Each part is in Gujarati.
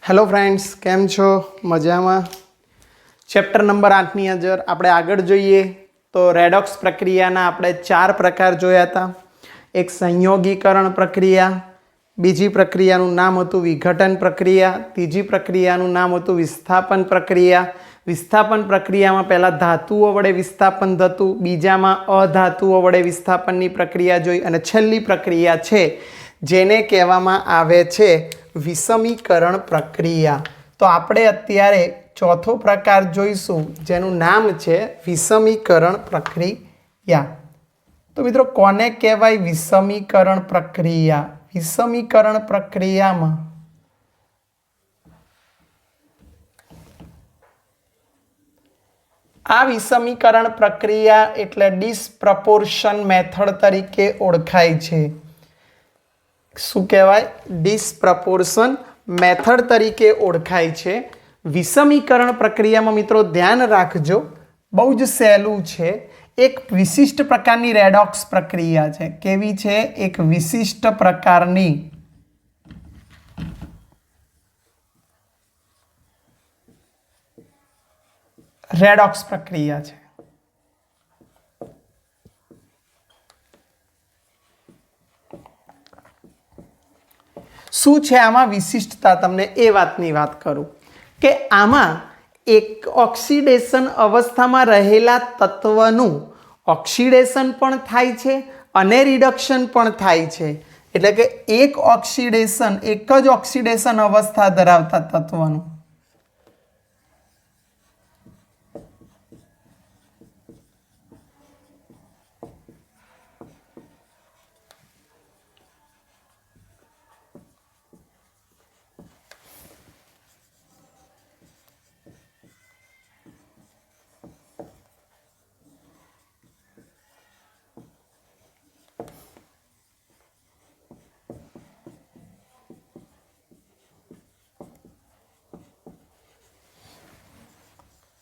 હેલો ફ્રેન્ડ્સ, કેમ છો? મજામાં? ચેપ્ટર નંબર 8ની અંદર આપણે આગળ જોઈએ તો રેડોક્સ પ્રક્રિયાના આપણે 4 પ્રકાર જોયા હતા. એક સંયોગીકરણ પ્રક્રિયા, બીજી પ્રક્રિયાનું નામ હતું વિઘટન પ્રક્રિયા, ત્રીજી પ્રક્રિયાનું નામ હતું વિસ્થાપન પ્રક્રિયા. વિસ્થાપન પ્રક્રિયામાં પહેલાં ધાતુઓ વડે વિસ્થાપન થતું, બીજામાં અધાતુઓ વડે વિસ્થાપનની પ્રક્રિયા જોઈ અને છેલ્લી પ્રક્રિયા છે જેને કહેવામાં આવે છે વિષમીકરણ પ્રક્રિયા. તો આપણે અત્યારે ચોથો પ્રકાર જોઈશું જેનું નામ છે વિષમીકરણ પ્રક્રિયા. તો મિત્રો, કોને કહેવાય વિષમીકરણ પ્રક્રિયા? વિષમીકરણ પ્રક્રિયામાં આ વિષમીકરણ પ્રક્રિયા એટલે ડિસપ્રપોર્શન મેથડ તરીકે ઓળખાય છે. શું કહેવાય? ડિસપ્રપોર્શન મેથડ તરીકે ઓળખાય છે. વિષમીકરણ પ્રક્રિયામાં મિત્રો ધ્યાન રાખજો, બહુ જ સહેલું છે. એક વિશિષ્ટ પ્રકારની રેડોક્સ પ્રક્રિયા છે. કેવી છે? એક વિશિષ્ટ પ્રકારની રેડોક્સ પ્રક્રિયા છે. શું છે આમાં વિશિષ્ટતા? તમને એ વાતની વાત કરું કે આમાં એક ઓક્સિડેશન અવસ્થામાં રહેલા તત્વનું ઓક્સિડેશન પણ થાય છે અને રિડક્શન પણ થાય છે. એટલે કે એક જ ઓક્સિડેશન અવસ્થા ધરાવતા તત્વનું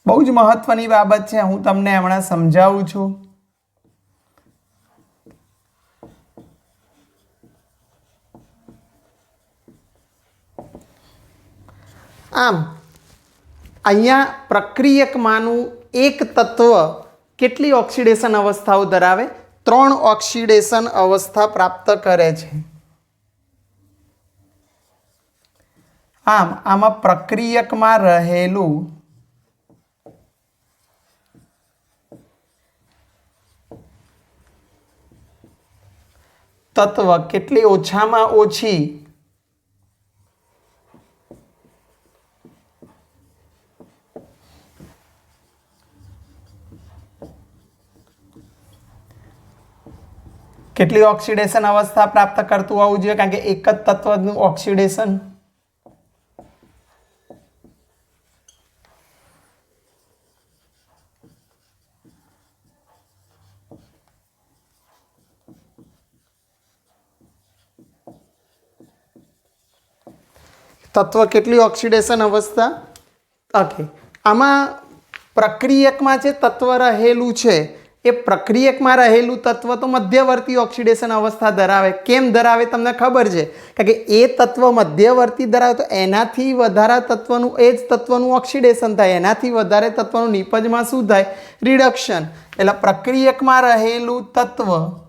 બહુ જ મહત્વની બાબત છે. હું તમને હમણાં સમજાવું છું. આમ અહીંયા પ્રક્રિયકમાંનું એક તત્વ કેટલી ઓક્સિડેશન અવસ્થાઓ ધરાવે? 3 ઓક્સિડેશન અવસ્થા પ્રાપ્ત કરે છે. આમાં પ્રક્રિયકમાં રહેલું તત્વ કેટલી ઓછામાં ઓછી કેટલી ઓક્સિડેશન અવસ્થા પ્રાપ્ત કરતું હોવું જોઈએ? કારણ કે એક જ તત્વનું ઓક્સિડેશન તત્વ કેટલી ઓક્સિડેશન અવસ્થા? ઓકે, આમાં પ્રક્રિયકમાં જે તત્વ રહેલું છે એ પ્રક્રિયકમાં રહેલું તત્વ તો મધ્યવર્તી ઓક્સિડેશન અવસ્થા ધરાવે. કેમ ધરાવે? તમને ખબર છે. કારણ કે એ તત્વ મધ્યવર્તી ધરાવે તો એનાથી વધારે તત્વનું એ જ તત્વનું ઓક્સિડેશન થાય, એનાથી વધારે તત્વનું નિપજમાં શું થાય? રિડક્શન. એટલે પ્રક્રિયકમાં રહેલું તત્વ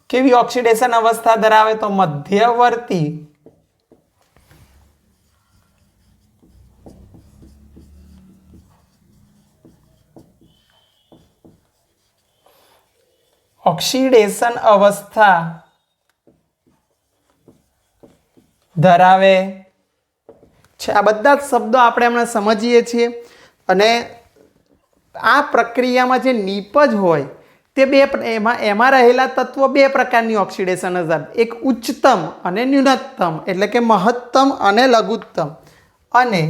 કેવી ઓક્સિડેશન અવસ્થા ધરાવે? તો મધ્યવર્તી ઓક્સિડેશન અવસ્થા ધરાવે છે. આ બધા જ શબ્દો આપણે હમણાં સમજીએ છીએ. અને આ પ્રક્રિયામાં જે નિપજ હોય તે એમાં રહેલા તત્વો 2 પ્રકારની ઓક્સિડેશન હશે. એક ઉચ્ચતમ અને ન્યૂનતમ, એટલે કે મહત્તમ અને લઘુત્તમ. અને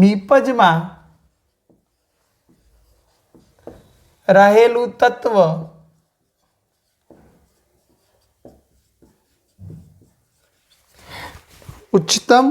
નિપજમાં રહેલું તત્વ ઉચ્ચતમ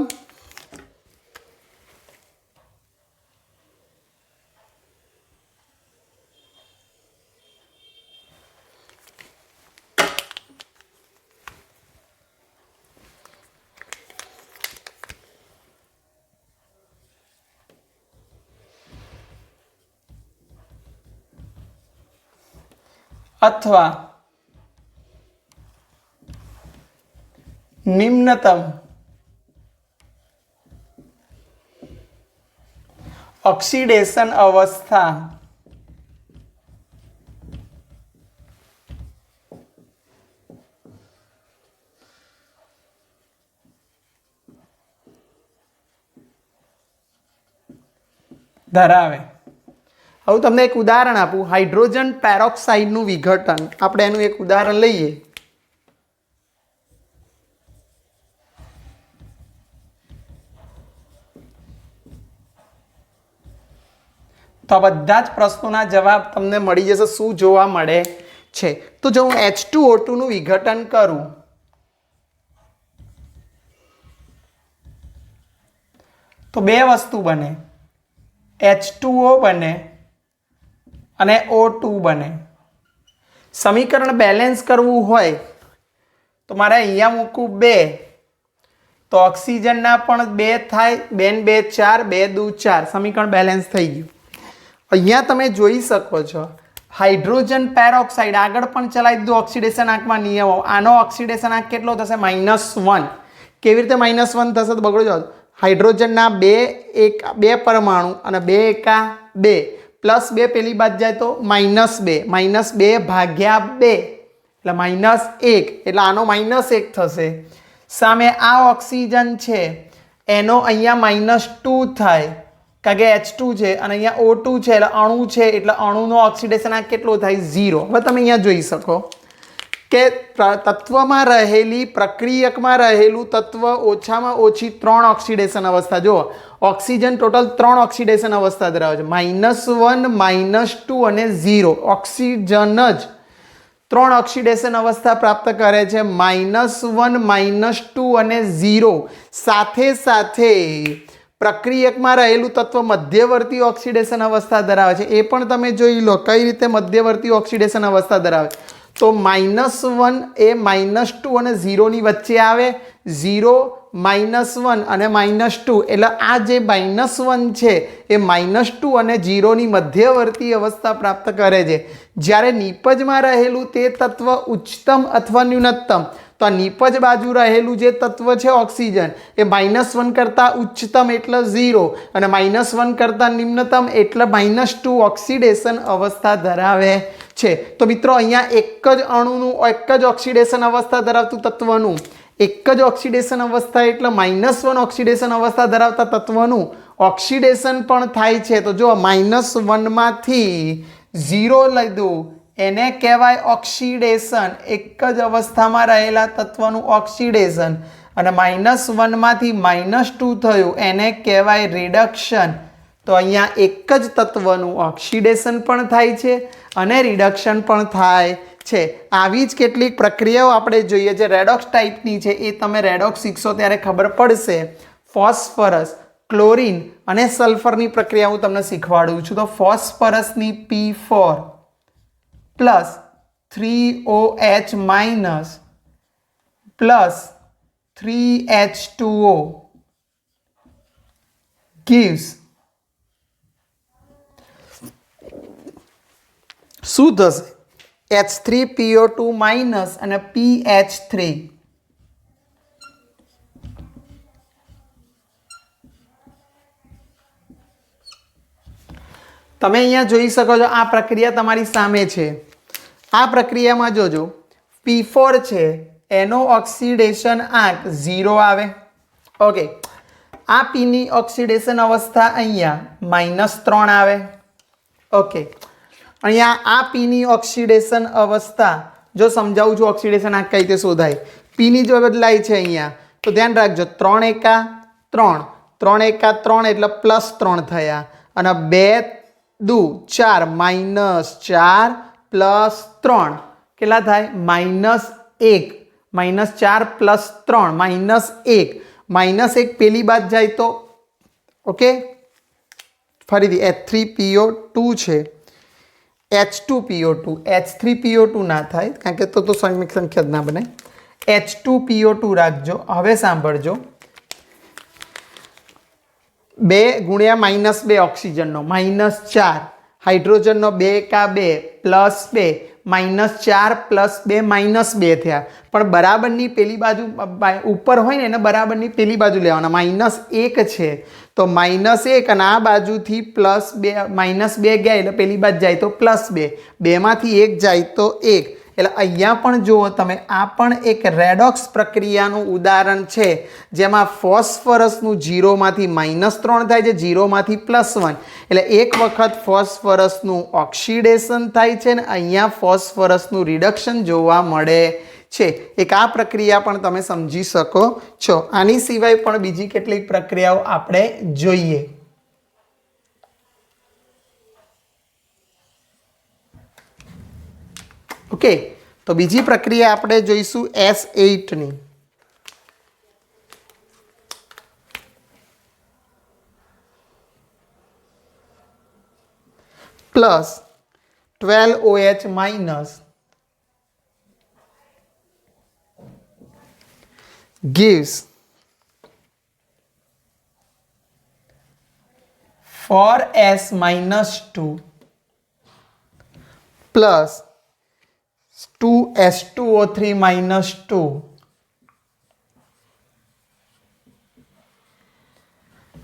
अथवा निम्नतम ऑक्सीडेशन अवस्था ધરાવે। હવે તમને એક ઉદાહરણ આપું, હાઇડ્રોજન પેરોક્સાઇડનું વિઘટન, આપણે એનું એક ઉદાહરણ લઈએ। તો આ બધા જ પ્રશ્નોના જવાબ તમને મળી જશે શું જોવા મળે છે। તો જો હું H2O2 નું વિઘટન કરું તો બે વસ્તુ બને, H2O બને અને O2 બને। સમીકરણ બેલેન્સ કરવું હોય તો મારે અહીંયા મૂકું 2, તો ઓક્સિજનના પણ 2 થાય, 2 ને 2 4, 2 દુ 4, સમીકરણ બેલેન્સ થઈ ગયું। અહીંયા તમે જોઈ શકો છો હાઇડ્રોજન પેરોક્સાઇડ આગળ પણ ચલાવી દીધું ઓક્સિડેશન આંકમાં નિયમો। આનો ઓક્સિડેશન આંક કેટલો થશે? -1। કેવી રીતે -1 થશે તો બગડો જાવ, હાઇડ્રોજનના 2 પરમાણુ અને 2 એકા 2 +2 પેલી બાદ જાય તો -2, -2 ભાગ્યા 2 એટલે -1, એટલે આનો -1 થશે। સામે આ ઓક્સિજન છે એનો અહીંયા -2 થાય કારણ કે H2 છે અને અહીંયા O2 છે એટલે અણુ છે, એટલે અણુનો ઓક્સિડેશન આંક કેટલો થાય? 0। હવે તમે અહીંયા જોઈ શકો કે તત્વમાં રહેલી પ્રક્રિયકમાં રહેલું તત્વ ઓછામાં ઓછી 3 ઓક્સિડેશન અવસ્થા, જો ઓક્સિજન ટોટલ 3 ઓક્સિડેશન અવસ્થા ધરાવે છે, -1 -2 અને 0। ઓક્સિજન જ 3 ઓક્સિડેશન અવસ્થા પ્રાપ્ત કરે છે, -1 -2 અને 0। સાથે સાથે પ્રક્રિયકમાં રહેલું તત્વ મધ્યવર્તી ઓક્સિડેશન અવસ્થા ધરાવે છે, એ પણ તમે જોઈ લો કઈ રીતે મધ્યવર્તી ઓક્સિડેશન અવસ્થા ધરાવે। તો -1 એ -2 અને 0 ની વચ્ચે આવે, 0 -1 અને -2 એટલે આ જે -1 છે એ -2 અને 0 ની મધ્યવર્તી અવસ્થા પ્રાપ્ત કરે છે। જ્યારે નિપજમાં રહેલું તે તત્વ ઉચ્ચતમ અથવા ન્યૂનતમ, તો આ નિપજ બાજુ રહેલું જે તત્વ છે ઓક્સિજન એ -1 કરતાં ઉચ્ચતમ એટલે 0 અને -1 કરતાં નિમ્નતમ એટલે -2 ઓક્સિડેશન અવસ્થા ધરાવે છે। તો મિત્રો અહીંયા એક જ અણુનું એક જ ઓક્સિડેશન અવસ્થા ધરાવતું તત્વનું એક જ ઓક્સિડેશન અવસ્થા એટલે -1 ઓક્સિડેશન અવસ્થા ધરાવતા તત્વનું ઓક્સિડેશન પણ થાય છે। તો જો -1 માંથી 0 લીધું એને કહેવાય ઓક્સિડેશન, એક જ અવસ્થામાં રહેલા તત્વનું ઓક્સિડેશન, અને -1 માંથી -2 થયું એને કહેવાય રિડક્શન। તો અહીંયા એક જ તત્વનું ઓક્સિડેશન પણ થાય છે અને રિડક્શન પણ થાય છે। આવી જ કેટલીક પ્રક્રિયાઓ આપણે જોઈએ જે રેડોક્સ ટાઈપની છે, એ તમે રેડોક્સ શીખશો ત્યારે ખબર પડશે। ફોસ્ફરસ, ક્લોરીન અને સલ્ફરની પ્રક્રિયા હું તમને શીખવાડું છું। તો ફોસ્ફરસની P4 plus 3OH plus 3H2O gives શું થશે? H3PO2 માઇનસ અને PH3। તમે અહીંયા જોઈ શકો છો આ પ્રક્રિયા તમારી સામે છે। આ પ્રક્રિયામાં જોજો P4 છે એનો ઓક્સિડેશન આંક 0 આવે, ઓકે। આ P ની ઓક્સિડેશન અવસ્થા અહીંયા -3 આવે, ઓકે। અહીંયા આ P ની ઓક્સિડેશન અવસ્થા જો સમજાવું છું ઓક્સિડેશન આંક કઈ રીતે શોધાય, P ની જો બદલાય છે અહીંયા તો ધ્યાન રાખજો 3 એકા 3, 3 એકા 3 એટલે +3 થયા અને 2 દુ 4, -4 + 3 કેટલા થાય? -1, -4 + 3 -1, -1 પેલી બાદ જાય તો ઓકે, ફરીથી H3PO2 છે, H2PO2, H3PO2 ના થાય કારણ કે તો સંખ્યા જ ના બને, H2PO2 રાખજો। હવે સાંભળજો, 2 ગુણ્યા -2 ઓક્સિજનનો, -4 હાઇડ્રોજનનો 2 એકા 2 +2 -4 + 2 -2 થયા, પણ બરાબરની પેલી બાજુ ઉપર હોય ને એને બરાબરની પેલી બાજુ લેવાના. -1 છે તો -1 અને આ બાજુથી +2 -2 ગયા એટલે પેલી બાજુ જાય તો +2, 2માંથી 1 જાય તો 1. એટલે અહીંયા પણ જુઓ તમે, આ પણ એક રેડોક્સ પ્રક્રિયાનું ઉદાહરણ છે જેમાં ફોસ્ફરસનું 0માંથી -3 થાય છે, 0માંથી +1. એટલે એક વખત ફોસ્ફરસનું ઓક્સિડેશન થાય છે ને અહીંયા ફોસ્ફરસનું રિડક્શન જોવા મળે છે. એક આ પ્રક્રિયા પણ તમે સમજી શકો છો. આની સિવાય પણ બીજી કેટલીક પ્રક્રિયાઓ આપણે જોઈએ. ઓકે, તો બીજી પ્રક્રિયા આપણે જોઈશું S8 ની. +12OH- gives 4S-2 plus 2S2O3-2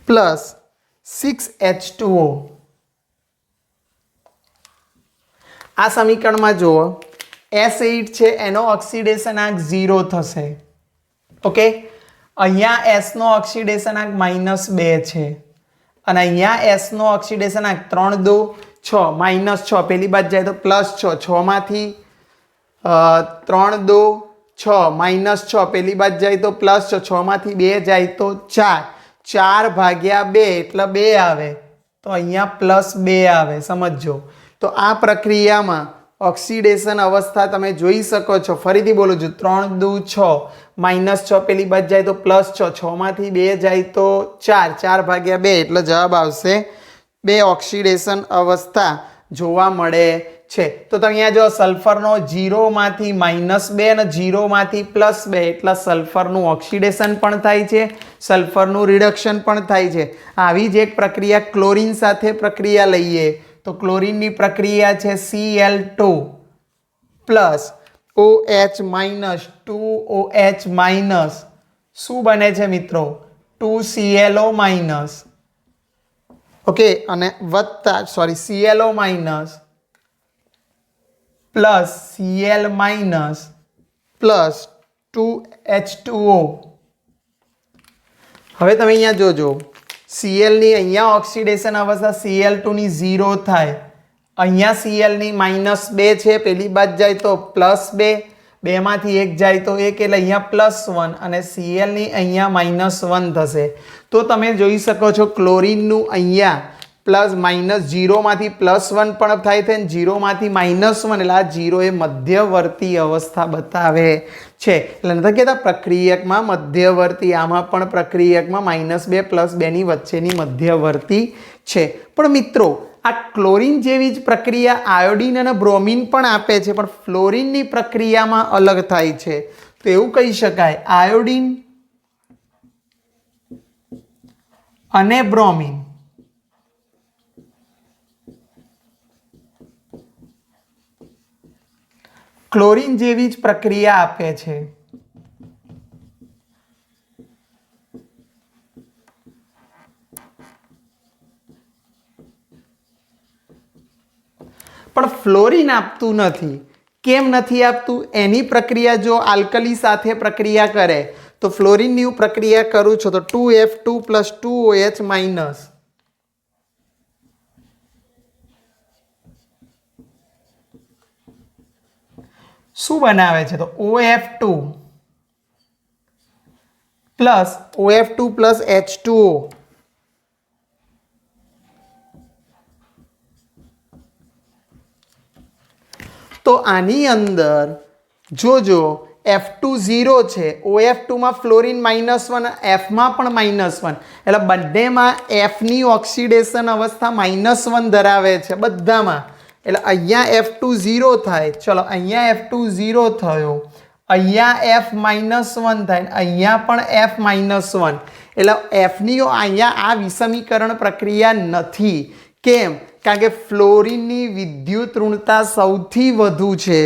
plus 6H2O. આ સમીકરણમાં જુઓ, S8 છે એનો ઓક્સિડેશનાંક 0 થશે. ઓકે, અહીંયા S નો ઓક્સિડેશનાંક -2 છે અને અહીંયા S નો ઓક્સિડેશનાંક 3 2 6 -6 પેલી બાજુ જાય તો +6, 6માંથી 3 2 6 -6 પેલી બાજુ જાય તો +6, 6માંથી 2 જાય તો 4, 4/2 એટલે 2 આવે તો અહીંયા +2 આવે. સમજો તો આ પ્રક્રિયામાં ઓક્સિડેશન અવસ્થા તમે જોઈ શકો છો. ફરીથી બોલું છું, 3 2 6 -6 પેલી બાજુ જાય તો +6, 6માંથી 2 જાય તો 4, 4/2 એટલે જવાબ આવશે 2 ઓક્સિડેશન અવસ્થા જોવા મળે છે. તો તમે અહીંયા જો સલ્ફરનો 0માંથી -2 અને 0માંથી +2 એટલે સલ્ફરનું ઓક્સિડેશન પણ થાય છે, સલ્ફરનું રિડક્શન પણ થાય છે. આવી જ એક પ્રક્રિયા ક્લોરીન સાથે પ્રક્રિયા લઈએ તો ક્લોરીનની પ્રક્રિયા છે Cl2 પ્લસ OH- 2OH-, શું બને છે મિત્રો? 2ClO-. ઓકે, અને વત્તા ClO- plus Cl- plus 2H2O. હવે તમે અહીંયા જોજો, Cl ની અહીંયા ઓક્સિડેશન અવસ્થા Cl2 ની 0 થાય, અહીંયા Cl ની -2 છે પેલી બાજુ જાય તો +2, 2માંથી 1 જાય તો 1 એટલે અહીંયા +1 અને Cl ની અહીંયા -1 થશે. તો તમે જોઈ શકો છો ક્લોરીનનું અહીંયા -0માંથી +1 પણ થાય છે અને 0માંથી -1 એટલે આ 0 એ મધ્યવર્તી અવસ્થા બતાવે છે. એટલે નથી કહેતા પ્રક્રિયકમાં મધ્યવર્તી, આમાં પણ પ્રક્રિયકમાં -2 + 2 ની વચ્ચેની મધ્યવર્તી છે. પણ મિત્રો આ ક્લોરીન જેવી જ પ્રક્રિયા આયોડીન અને બ્રોમિન પણ આપે છે, પણ ફ્લોરિનની પ્રક્રિયામાં અલગ થાય છે. તો એવું કહી શકાય આયોડીન અને બ્રોમિન ક્લોરીન જેવી જ પ્રક્રિયા આપે છે. પણ ફ્લોરિન આપતું નથી. કેમ નથી આપતું? એની પ્રક્રિયા જો આલ્કલી સાથે પ્રક્રિયા કરે તો ફ્લોરિનની પ્રક્રિયા કરું છું તો 2F2 + 2OH-. શું બનાવે છે? તો OF2 + H2O. તો આની અંદર જોજો F2 0 છે, OF2 માં ફ્લોરિન -1, F માં પણ -1 એટલે બંનેમાં F ની ઓક્સિડેશન અવસ્થા -1 ધરાવે છે બધામાં. એટલે અહીંયા F2 0 થાય, ચલો અહીંયા F2 0 થયો, અહીંયા F -1 થાય, અહીંયા પણ F -1 એટલે F ની અહીંયા આ વિષમીકરણ પ્રક્રિયા નથી. કેમ? કારણ કે ફ્લોરિનની વિદ્યુત ઋણતા સૌથી વધુ છે,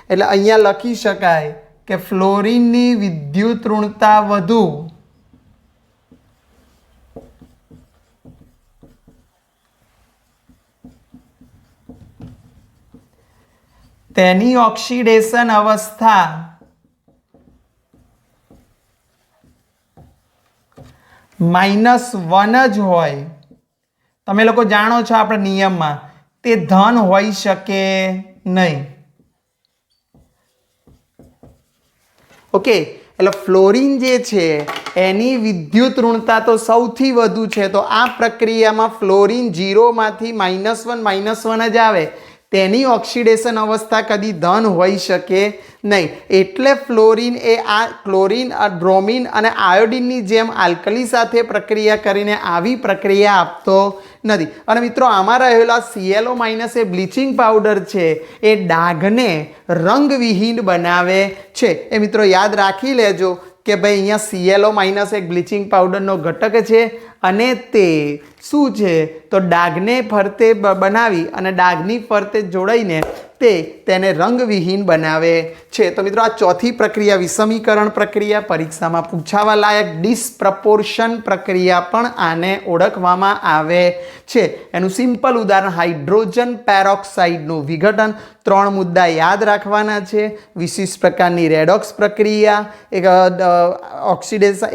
એટલે અહીંયા લખી શકાય કે ફ્લોરિનની વિદ્યુત ઋણતા વધુ તેની ઓક્સિડેશન અવસ્થા -1 જ હોય. તમે લોકો જાણો છો આપણે નિયમમાં તે ધન હોઈ શકે નહીં. ઓકે, એટલે ફ્લોરિન જે છે એની વિદ્યુત ઋણતા તો સૌથી વધુ છે, તો આ પ્રક્રિયામાં ફ્લોરિન 0માંથી -1 જ આવે, તેની ઓક્સિડેશન અવસ્થા કદી ધન હોઈ શકે નહીં. એટલે ફ્લોરિન એ આ ક્લોરિન, બ્રોમિન અને આયોડિનની જેમ આલ્કલી સાથે પ્રક્રિયા કરીને આવી પ્રક્રિયા આપતો નથી. અને મિત્રો આમાં રહેલા ClO- એ બ્લીચિંગ પાવડર છે એ ડાઘને રંગવિહીન બનાવે છે. એ મિત્રો યાદ રાખી લેજો કે ભાઈ અહીંયા ClO- એક બ્લીચિંગ પાવડરનો ઘટક છે અને તે શું છે તો ડાઘને ફરતે બનાવી અને ડાઘની ફરતે જોડાઈને તેને રંગવિહીન બનાવે છે. તો મિત્રો આ ચોથી પ્રક્રિયા વિષમીકરણ પ્રક્રિયા, પરીક્ષામાં પૂછાવા લાયક ડિસપ્રપોર્શન પ્રક્રિયા પણ આને ઓળખવામાં આવે છે. એનું સિમ્પલ ઉદાહરણ હાઇડ્રોજન પેરોક્સાઇડનું વિઘટન. 3 મુદ્દા યાદ રાખવાના છે. વિશિષ્ટ પ્રકારની રેડોક્સ પ્રક્રિયા,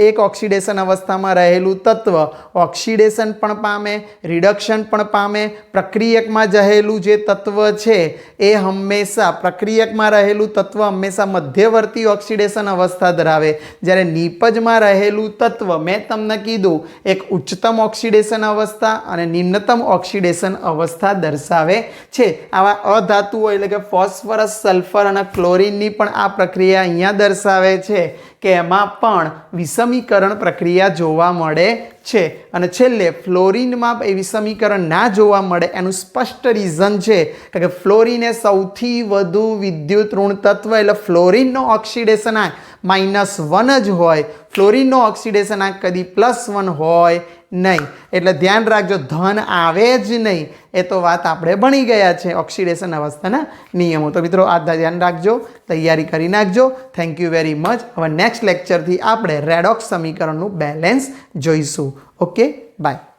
એક ઓક્સિડેશન અવસ્થામાં રહેલું તત્વ ઓક્સિડેશન પણ પામે, રિડક્શન પણ પામે. પ્રક્રિયકમાં રહેલું જે તત્વ છે એ હંમેશા પ્રક્રિયકમાં રહેલું તત્વ હંમેશા મધ્યવર્તી ઓક્સિડેશન અવસ્થા ધરાવે, જ્યારે નિપજમાં રહેલું તત્વ મેં તમને કીધું એક ઉચ્ચતમ ઓક્સિડેશન અવસ્થા અને નિમ્નતમ ઓક્સિડેશન અવસ્થા દર્શાવે છે. આવા અધાતુઓ એટલે કે ફોસ્ફરસ, સલ્ફર અને ક્લોરિનની પણ આ પ્રક્રિયા અહીંયા દર્શાવે છે કે એમાં પણ વિષમીકરણ પ્રક્રિયા જોવા મળે છે. અને છેલ્લે ફ્લોરિનમાં એ વિષમીકરણ ના જોવા મળે એનું સ્પષ્ટ રીઝન છે કે ફ્લોરિન એ સૌથી વધુ વિદ્યુત ઋણ તત્વ, એટલે ફ્લોરિનનો ઓક્સિડેશન આંક -1 જ હોય. ફ્લોરિનનો ઓક્સિડેશન આંક કદી +1 હોય નહીં. એટલે ધ્યાન રાખજો, ધન આવે જ નહીં એ તો વાત આપણે ભણી ગયા છે ઓક્સિડેશન અવસ્થાના નિયમો. તો મિત્રો આ ધ્યાન રાખજો, તૈયારી કરી નાખજો. Thank you very much. હવે નેક્સ્ટ લેક્ચરથી આપણે રેડોક્સ સમીકરણનું બેલેન્સ જોઈશું. Okay, by.